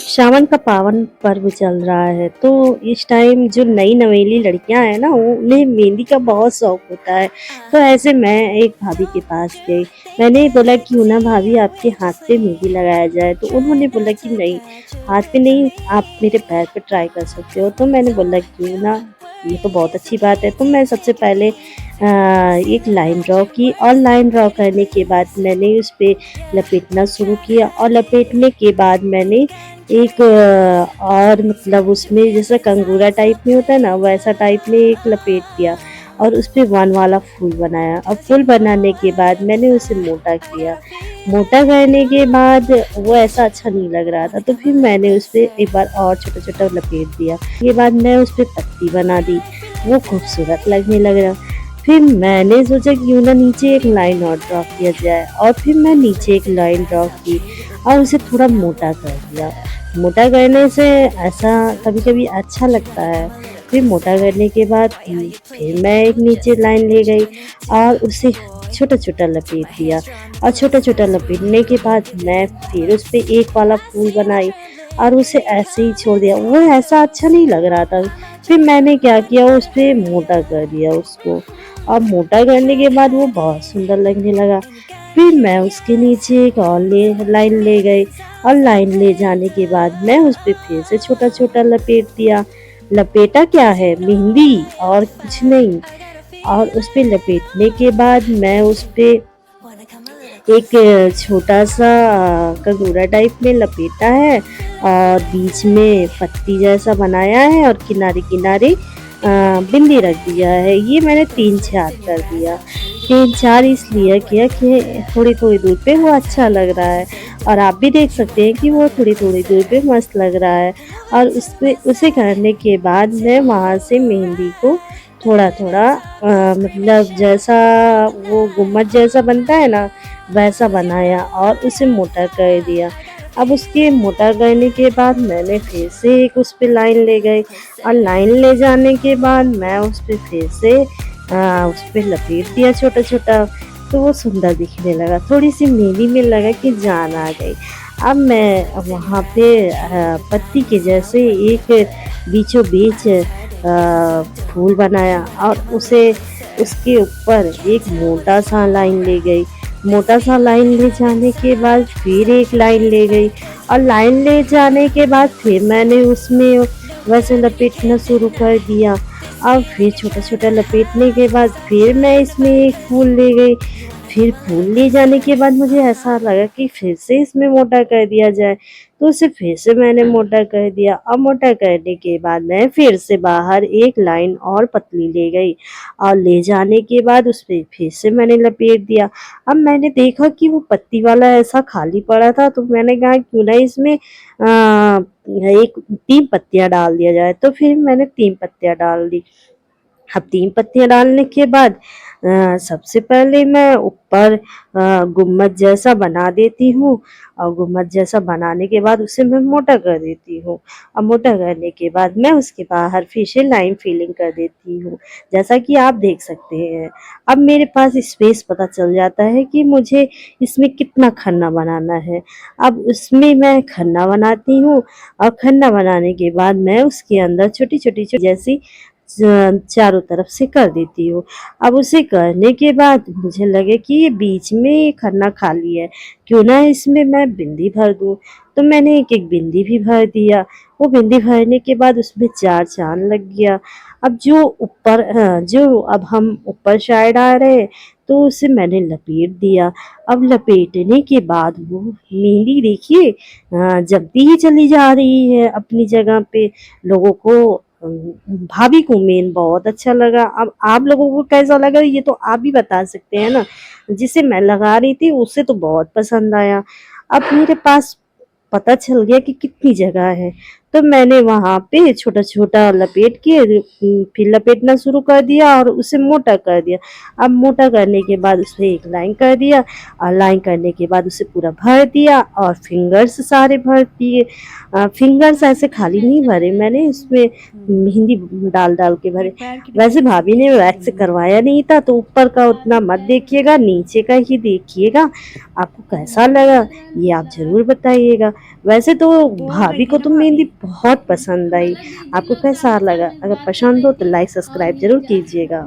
सावन का पावन पर्व चल रहा है तो इस टाइम जो नई नवेली लड़कियां हैं ना उन्हें मेहंदी का बहुत शौक होता है। तो ऐसे मैं एक भाभी के पास गई। मैंने बोला क्यों ना भाभी आपके हाथ पे मेहंदी लगाया जाए, तो उन्होंने बोला कि नहीं, हाथ पे नहीं, आप मेरे पैर पे ट्राई कर सकते हो। तो मैंने बोला क्यों ना, ये तो बहुत अच्छी बात है। तो मैं सबसे पहले एक लाइन ड्रॉ की और लाइन ड्रॉ करने के बाद मैंने उस पे लपेटना शुरू किया और लपेटने के बाद मैंने एक और मतलब उसमें जैसे कंगूरा टाइप में होता है ना, वैसा टाइप में एक लपेट दिया और उस पे वन वाला फूल बनाया। और फूल बनाने के बाद मैंने उसे मोटा किया। मोटा करने के बाद वो ऐसा अच्छा नहीं लग रहा था, तो फिर मैंने उस पे एक बार और छोटा-छोटा लपेट दिया। के बाद मैं उस पे पत्ती बना दी, वो खूबसूरत लगने लग रहा। फिर मैंने सोचा क्यों ना नीचे एक लाइन और ड्रॉ किया जाए, और फिर मैं नीचे एक लाइन ड्रॉ की और उसे थोड़ा मोटा कर दिया। मोटा करने से ऐसा कभी-कभी अच्छा लगता है। फिर मोटा करने के बाद फिर मैं एक नीचे लाइन ले गई और उसे छोटा-छोटा लपेट दिया और छोटा-छोटा लपेटने के बाद मैं फिर उस पे एक वाला फूल बनाई और उसे ऐसे ही छोड़ दिया। वो ऐसा अच्छा नहीं लग रहा था। फिर मैंने क्या किया, उस पे मोटा कर दिया उसको, और मोटा करने के बाद वो बहुत सुंदर लगने लगा। फिर मैं उसके नीचे एक और लाइन ले गई और लाइन ले जाने के बाद मैं उस पे फिर से छोटा-छोटा लपेट दिया। लपेटा क्या है, मेहंदी और कुछ नहीं। और उस पे लपेटने के बाद मैं उस पे एक छोटा-सा कंगूरा टाइप में लपेटा है और बीच में पत्ती जैसा बनाया है और किनारे-किनारे बिंदी रख दिया है। ये मैंने 3-4 कर दिया। 3-4 इसलिए किया कि थोड़ी-थोड़ी दूर पे वो अच्छा लग रहा है, और आप भी देख सकते हैं कि वो थोड़ी-थोड़ी दूर पे मस्त लग रहा है। और उसपे उसे करने के बाद मैं वहाँ से मेहंदी को थोड़ा-थोड़ा मतलब जैसा वो गुम्मट जैसा बनता है ना, वैसा बनाया और उसे मोटा कर दिया। अब उसके मोटा करने के बाद मैंने फिर से एक उस पे लाइन ले गई और लाइन ले जाने के बाद मैं उस पे फिर से उस पे लपेट दिया छोटा-छोटा, तो वो सुंदर दिखने लगा। थोड़ी-सी मेहंदी में लगा कि जान आ गई। अब मैं वहाँ पे पत्ती के जैसे एक बीचों-बीच फूल बनाया और उसे उसके ऊपर एक मोटा-सा लाइन ले गई। मोटा-सा लाइन ले जाने के बाद फिर एक लाइन ले गई और लाइन ले जाने के बाद फिर मैंने उसमें वैसे लपेटना शुरू कर दिया। अब फिर छोटा-छोटा लपेटने के बाद फिर मैं इसमें एक फूल ले गई। फिर फूल ले जाने के बाद मुझे ऐसा लगा कि फिर से इसमें मोटा कर दिया जाए, तो उसे फिर से मैंने मोटा कर दिया और मोटा करने के बाद मैं फिर से बाहर एक लाइन और पतली ले गई और ले जाने के बाद उसपे फिर से मैंने लपेट दिया। अब मैंने देखा कि वो पत्ती वाला ऐसा खाली पड़ा था, तो मैंने कहा क्यों ना इसमें एक 3 पत्तियाँ डाल दिया जाए, तो फिर मैंने 3 पत्तियाँ डाल दी। अब 3 पत्तियाँ डालने के बाद सबसे पहले मैं ऊपर गुम्मट जैसा बना देती हूँ और गुम्मट जैसा बनाने के बाद उसे मैं मोटा कर देती हूँ। और मोटा करने के बाद मैं उसके बाहर फिर से लाइन फिलिंग कर देती हूँ, जैसा कि आप देख सकते हैं। अब मेरे पास स्पेस पता चल जाता है कि मुझे इसमें कितना खन्ना बनाना है। अब उसमें मैं खन्ना बनाती हूँ और खन्ना बनाने के बाद मैं उसके अंदर छोटी-छोटी जैसी चारों तरफ से कर देती हूँ। अब उसे करने के बाद मुझे लगे कि ये बीच में खन्ना खाली है, क्यों ना इसमें मैं बिंदी भर दूँ। तो मैंने एक-एक बिंदी भी भर दिया। वो बिंदी भरने के बाद उसमें 4 चाँद लग गया। अब जो अब हम ऊपर साइड आ रहे हैं, तो उसे मैंने लपेट दिया। अब लपेटने के बाद वो मेहंदी देखिए जमती ही चली जा रही है अपनी जगह पे। लोगों को भाभी को मेन बहुत अच्छा लगा। अब आप लोगों को कैसा लगा ये तो आप भी बता सकते हैं ना। जिसे मैं लगा रही थी उसे तो बहुत पसंद आया। अब मेरे पास पता चल गया कि कितनी जगह है, तो मैंने वहाँ पे छोटा-छोटा लपेट के फिर लपेटना शुरू कर दिया और उसे मोटा कर दिया। अब मोटा करने के बाद उसमें एक लाइन कर दिया और लाइन करने के बाद उसे पूरा भर दिया और फिंगर्स सारे भर दिए। फिंगर्स ऐसे खाली नहीं भरे मैंने, उसमें मेहंदी डाल-डाल के भरे। वैसे भाभी ने वैक्स करवाया नहीं था तो ऊपर का उतना मत देखिएगा, नीचे का ही देखिएगा। आपको कैसा लगा ये आप ज़रूर बताइएगा। वैसे तो बोल रही भाभी थी को ना तो मेहंदी भाभी। बहुत पसंद आई। आपको कैसा लगा? अगर पसंद हो तो लाइक सब्सक्राइब ज़रूर कीजिएगा।